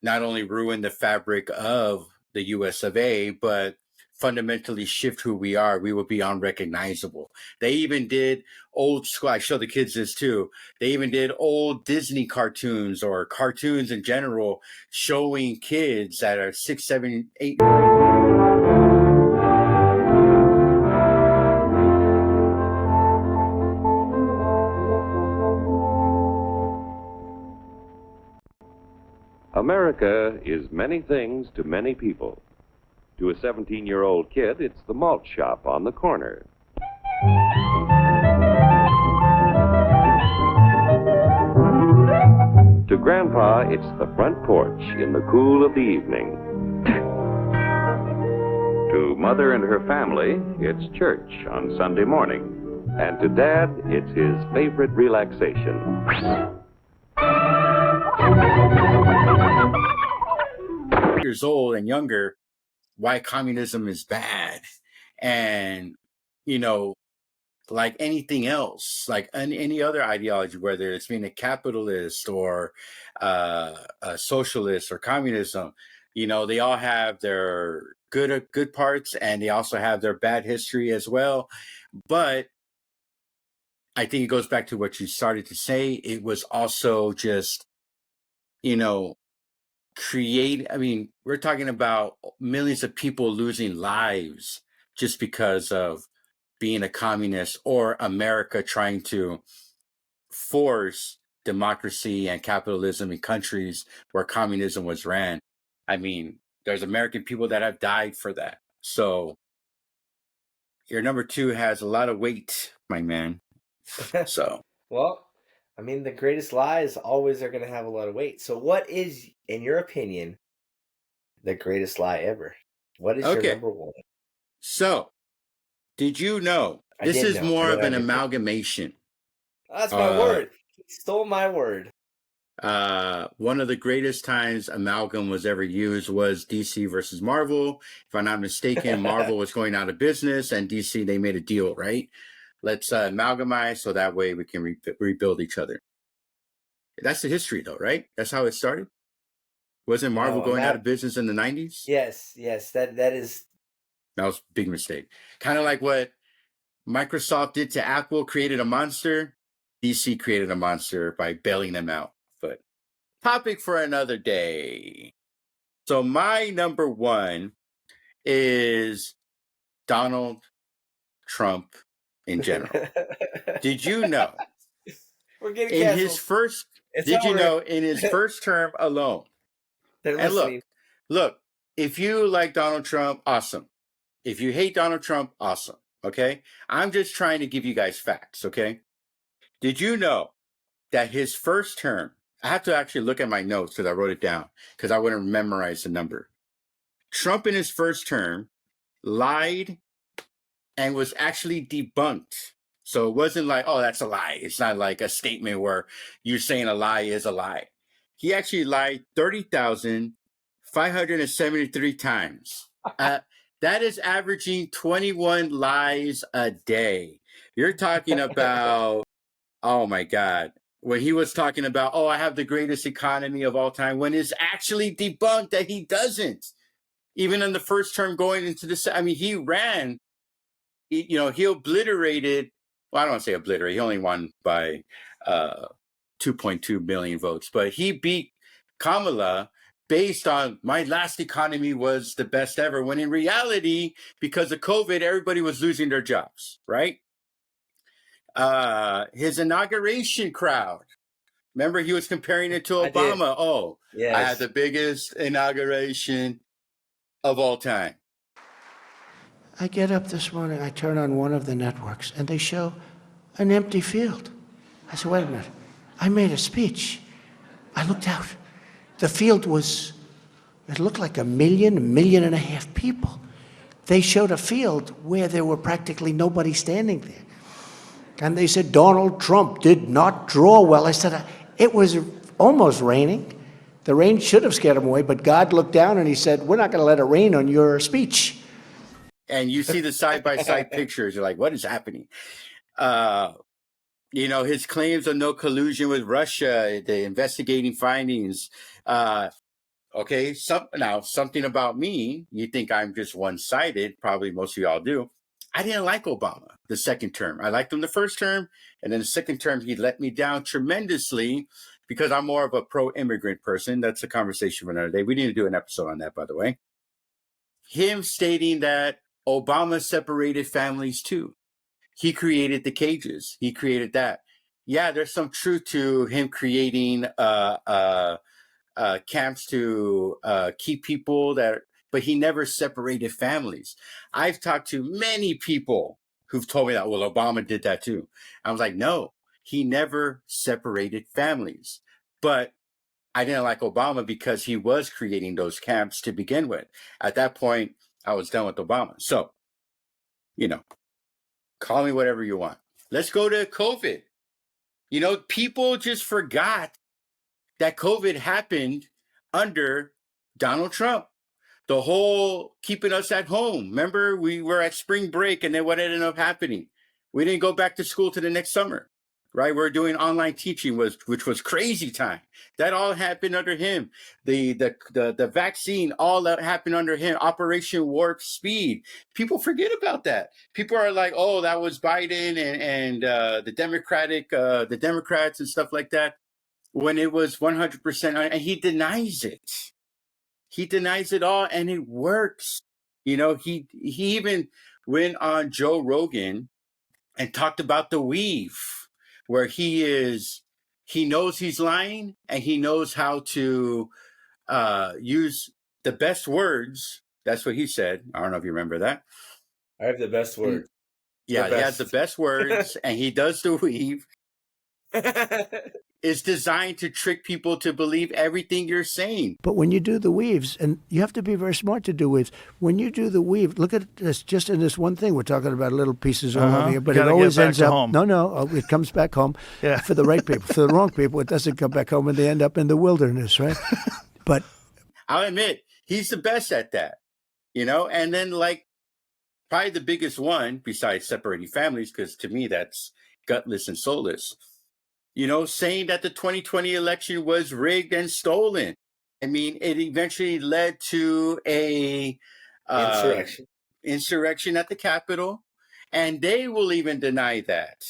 S1: not only ruin the fabric of the US of A, but fundamentally shift who we are. We will be unrecognizable. They even did old school, I show the kids this too, they even did old Disney cartoons or cartoons in general showing kids that are 6, 7, 8
S11: America is many things to many people. To a 17-year-old kid, it's the malt shop on the corner. To Grandpa, it's the front porch in the cool of the evening.
S21: To Mother and her family, it's church on Sunday morning. And to Dad, it's his favorite relaxation.
S1: Years old and younger, why communism is bad. And, you know, like anything else, like any other ideology, whether it's being a capitalist or a socialist or communism, you know, they all have their good parts and they also have their bad history as well. But I think it goes back to what you started to say. It was also just, you know, we're talking about millions of people losing lives just because of being a communist, or America trying to force democracy and capitalism in countries where communism was ran. I mean, there's American people that have died for that. So your number two has a lot of weight, my man. So
S5: Well, I mean, the greatest lies always are going to have a lot of weight. So what is, in your opinion, the greatest lie ever? What is your number one?
S1: So, did you know? This is more of an amalgamation.
S5: That's my word. He stole my word.
S1: One of the greatest times amalgam was ever used was DC versus Marvel. If I'm not mistaken, Marvel was going out of business and DC, they made a deal, right? Let's amalgamize so that way we can rebuild each other. That's the history though, right? That's how it started. Wasn't Marvel going out of business in the 90s?
S5: Yes. That was
S1: a big mistake. Kind of like what Microsoft did to Apple, created a monster. DC created a monster by bailing them out. But topic for another day. So my number one is Donald Trump in general. Did you know?
S5: We're getting canceled.
S1: In his first term alone?
S5: And
S1: look, if you like Donald Trump, awesome. If you hate Donald Trump, awesome. Okay? I'm just trying to give you guys facts, okay? Did you know that his first term, I have to actually look at my notes because I wrote it down because I wouldn't memorize the number. Trump in his first term lied and was actually debunked. So it wasn't like, oh, that's a lie. It's not like a statement where you're saying a lie is a lie. He actually lied 30,573 times. That is averaging 21 lies a day. You're talking about, oh my God, when he was talking about, oh, I have the greatest economy of all time, when it's actually debunked that he doesn't. Even in the first term going into the, I mean, he ran, he obliterated, well, I don't want to say obliterate, he only won by 2.2 million votes, but he beat Kamala based on my last economy was the best ever, when in reality, because of COVID, everybody was losing their jobs, right? His inauguration crowd, remember he was comparing it to Obama. Yes. I had the biggest inauguration of all time.
S22: I get up this morning, I turn on one of the networks, and they show an empty field. I said, wait a minute, I made a speech. I looked out. The field it looked like 1.5 million people. They showed a field where there were practically nobody standing there. And they said, Donald Trump did not draw well. I said, it was almost raining. The rain should have scared him away, but God looked down and he said, we're not going to let it rain on your speech.
S1: And you see the side-by-side pictures. You're like, what is happening? His claims of no collusion with Russia, the investigating findings. Something about me. You think I'm just one-sided. Probably most of y'all do. I didn't like Obama the second term. I liked him the first term. And then the second term, he let me down tremendously because I'm more of a pro-immigrant person. That's a conversation for another day. We need to do an episode on that, by the way. Him stating that Obama separated families too. He created the cages. He created that. Yeah, there's some truth to him creating camps to keep people but he never separated families. I've talked to many people who've told me that, well, Obama did that too. I was like, no, he never separated families. But I didn't like Obama because he was creating those camps to begin with. At that point, I was done with Obama. So, call me whatever you want. Let's go to COVID. People just forgot that COVID happened under Donald Trump. The whole keeping us at home. Remember, we were at spring break, and then what ended up happening? We didn't go back to school to the next summer, right? We're doing online teaching, which was crazy time. That all happened under him. The vaccine, all that happened under him. Operation Warp Speed. People forget about that. People are like, oh, that was Biden and the Democrats and stuff like that. When it was 100%, and he denies it. He denies it all, and it works. He even went on Joe Rogan and talked about the weave, where he knows he's lying, and he knows how to use the best words. That's what he said. I don't know if you remember that.
S5: I have the best words.
S1: Yeah, he has the best words, and he does the weave. Is designed to trick people to believe everything you're saying.
S22: But when you do the weaves, and you have to be very smart to do weaves, when you do the weave, look at this, just in this one thing, we're talking about little pieces all over here, but it always ends up,
S3: home.
S22: No, it comes back home.
S3: Yeah.
S22: For the right people. For the wrong people, it doesn't come back home, and they end up in the wilderness, right? But
S1: I'll admit, he's the best at that, and then probably the biggest one, besides separating families, because to me, that's gutless and soulless, saying that the 2020 election was rigged and stolen. I mean, it eventually led to a insurrection at the Capitol, and they will even deny that.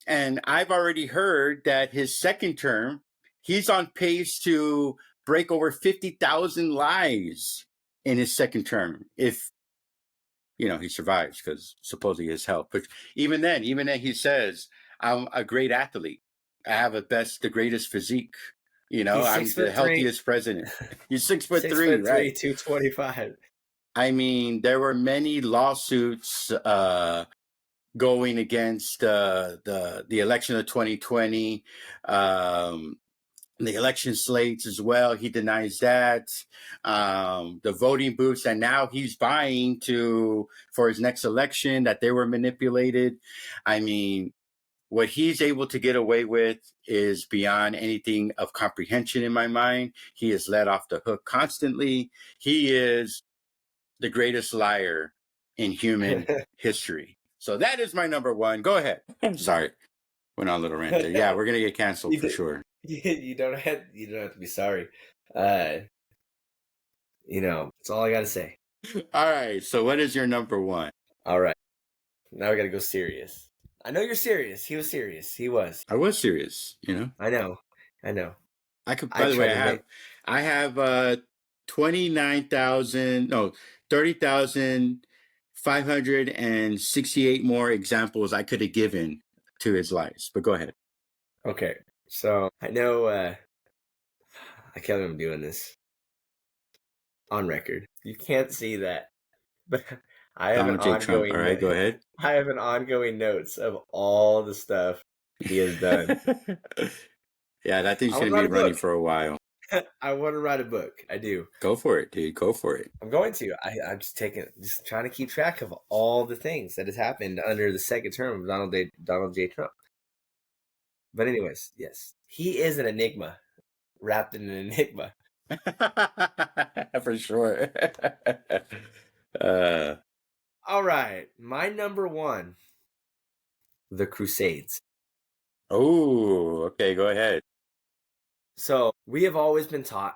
S1: And I've already heard that his second term, he's on pace to break over 50,000 lives in his second term, if he survives, because supposedly his health. But even then he says, I'm a great athlete. I have the greatest physique. I'm the healthiest president. He's 6'3", right?
S5: 225.
S1: I mean, there were many lawsuits going against the election of 2020, the election slates as well. He denies that. The voting booths, and now he's buying for his next election, that they were manipulated. I mean, what he's able to get away with is beyond anything of comprehension in my mind. He is let off the hook constantly. He is the greatest liar in human history. So that is my number one. Go ahead. Sorry. Went on a little rant there. Yeah, we're going to get canceled for sure.
S5: You don't have to be sorry. That's all I got to say.
S1: All right. So what is your number one?
S5: All right. Now we got to go serious. I know you're serious. He was serious. He was.
S1: I was serious,
S5: I know.
S1: I could, by the way, I have 30,568 more examples I could have given to his lies, but go ahead.
S5: Okay. So I know, I can't believe I'm doing this on record. You can't see that, but I have
S1: Donald J. Trump. All right, go ahead.
S5: I have an ongoing notes of all the stuff he has done.
S1: Yeah, that thing's going to be running for a while.
S5: I want to write a book. I do.
S1: Go for it, dude. Go for it.
S5: I'm going to. I'm just trying to keep track of all the things that has happened under the second term of Donald J. Trump. But anyways, yes, he is an enigma, wrapped in an enigma.
S1: For sure.
S5: All right, my number one, the Crusades.
S1: Oh, okay, go ahead.
S5: So we have always been taught,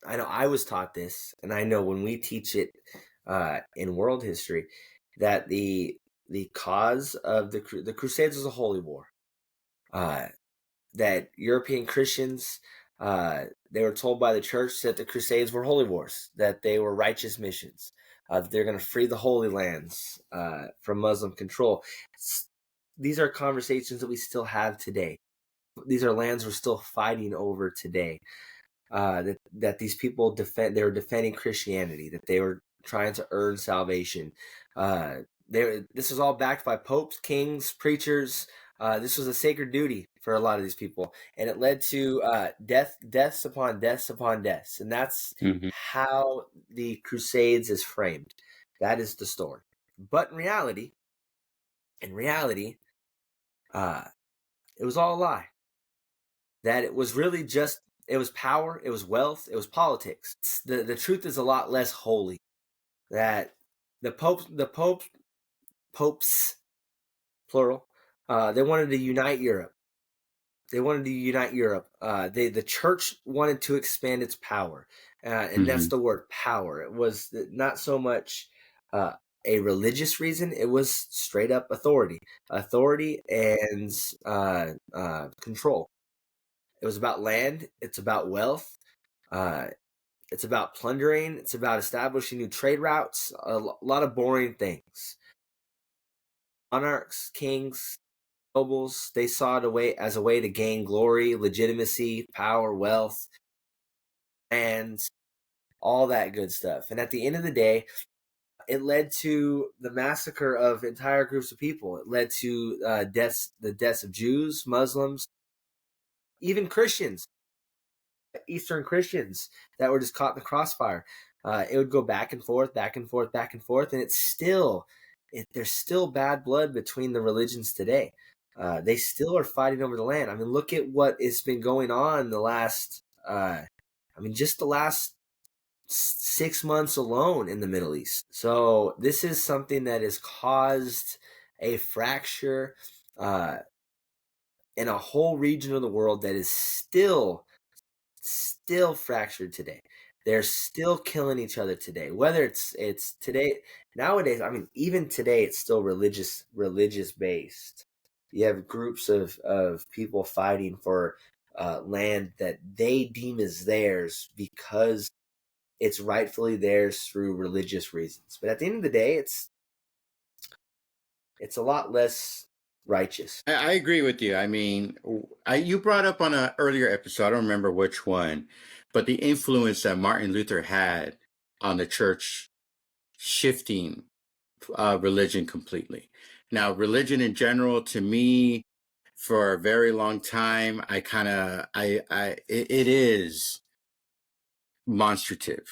S5: I know I was taught this, and I know when we teach it in world history, that the cause of the Crusades was a holy war. That European Christians, they were told by the church that the Crusades were holy wars, that they were righteous missions, that they're going to free the Holy Lands from Muslim control. These are conversations that we still have today. These are lands we're still fighting over today. That these people they were defending Christianity, that they were trying to earn salvation. This is all backed by popes, kings, preachers, This was a sacred duty for a lot of these people, and it led to deaths upon deaths upon deaths, and that's how the Crusades is framed. That is the story. But in reality, it was all a lie. That it was really just, it was power, it was wealth, it was politics. The truth is a lot less holy. That the popes, plural, they wanted to unite Europe. The church wanted to expand its power, and that's the word, power. It was not so much a religious reason; it was straight up authority and control. It was about land. It's about wealth. It's about plundering. It's about establishing new trade routes. A lot of boring things. Monarchs, kings, nobles, they saw it as a way to gain glory, legitimacy, power, wealth, and all that good stuff. And at the end of the day, it led to the massacre of entire groups of people. It led to the deaths of Jews, Muslims, even Christians, Eastern Christians that were just caught in the crossfire. It would go back and forth, back and forth, back and forth, and there's still bad blood between the religions today. They still are fighting over the land. I mean, look at what has been going on just the last 6 months alone in the Middle East. So this is something that has caused a fracture in a whole region of the world that is still fractured today. They're still killing each other today. Whether it's today, nowadays, I mean, even today, it's still religious based. You have groups of people fighting for land that they deem as theirs because it's rightfully theirs through religious reasons. But at the end of the day, it's a lot less righteous.
S1: I agree with you. I mean, you brought up on an earlier episode, I don't remember which one, but the influence that Martin Luther had on the church shifting religion completely. Now, religion in general, to me, for a very long time, it is monstrative.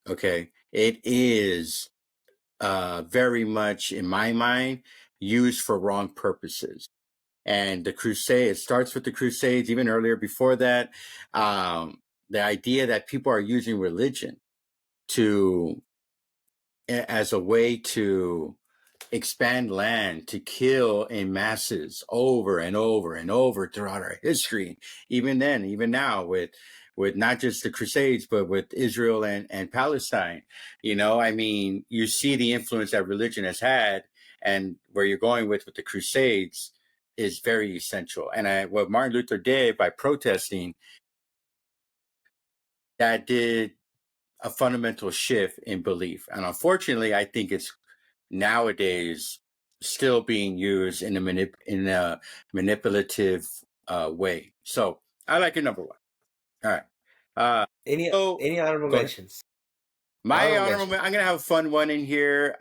S1: Okay. It is very much, in my mind, used for wrong purposes. And the crusade, it starts with the Crusades, even earlier before that. The idea that people are using religion as a way to expand land, to kill in masses over and over and over throughout our history. Even then, even now, with not just the Crusades, but with Israel and Palestine. I mean, you see the influence that religion has had, and where you're going with the Crusades is very essential. And what Martin Luther did by protesting, that did a fundamental shift in belief. And unfortunately, I think it's nowadays still being used in a manipulative way. So I like it, number one. All right.
S5: Any honorable mentions?
S1: My honorable, I'm going to have a fun one in here.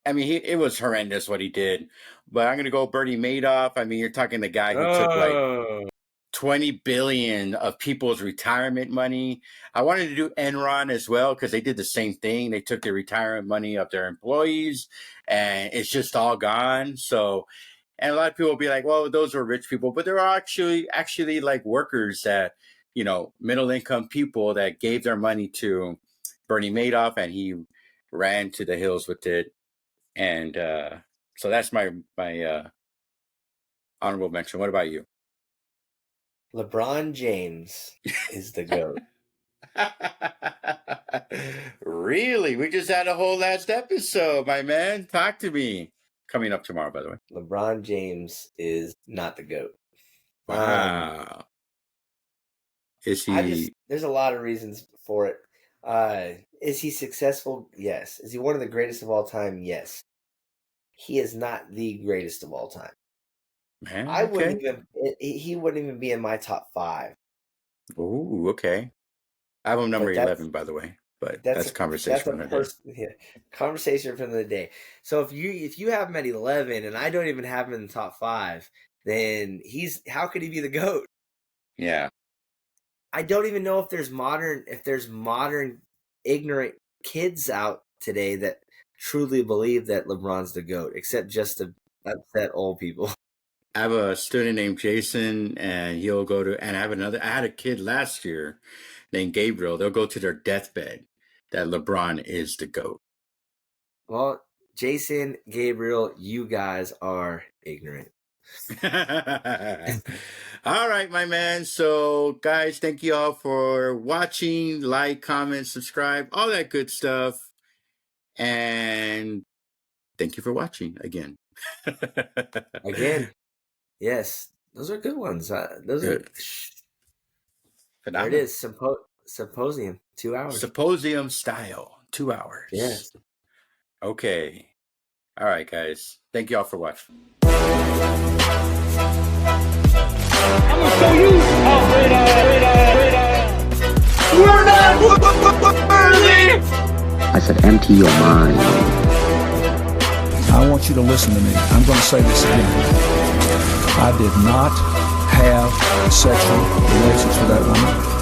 S1: I mean, it was horrendous what he did, but I'm going to go Bernie Madoff. I mean, you're talking the guy who took like 20 billion of people's retirement money. I wanted to do Enron as well because they did the same thing. They took the retirement money of their employees and it's just all gone. So, and a lot of people will be like, well, those were rich people, but there are actually like workers that, middle income people that gave their money to Bernie Madoff and he ran to the hills with it. And so that's my honorable mention. What about you?
S5: LeBron James is the GOAT.
S1: Really? We just had a whole last episode, my man. Talk to me. Coming up tomorrow, by the way.
S5: LeBron James is not the GOAT.
S1: Wow. Is he?
S5: There's a lot of reasons for it. Is he successful? Yes. Is he one of the greatest of all time? Yes. He is not the greatest of all time.
S1: Man,
S5: he wouldn't even be in my top 5.
S1: Oh, okay. I have him number 11, by the way, but that's a conversation for another day.
S5: Conversation for another day. So if you have him at 11 and I don't even have him in the top 5, then how could he be the GOAT?
S1: Yeah.
S5: I don't even know if there's modern ignorant kids out today that truly believe that LeBron's the GOAT, except just to upset old people.
S1: I have a student named Jason, and he'll go to, and I had a kid last year named Gabriel. They'll go to their deathbed that LeBron is the GOAT.
S5: Well, Jason, Gabriel, you guys are ignorant.
S1: All right, my man. So, guys, thank you all for watching. Like, comment, subscribe, all that good stuff. And thank you for watching again.
S5: Again. Yes. Those are good ones. Those are... There it is. Symposium. 2 hours.
S1: Symposium style. 2 hours.
S5: Yes.
S1: Okay. All right, guys. Thank you all for watching.
S2: I'm gonna show you how great We're not worthy!
S3: I said, empty your mind.
S4: I want you to listen to me. I'm going to say this again. I did not have sexual relations with that woman.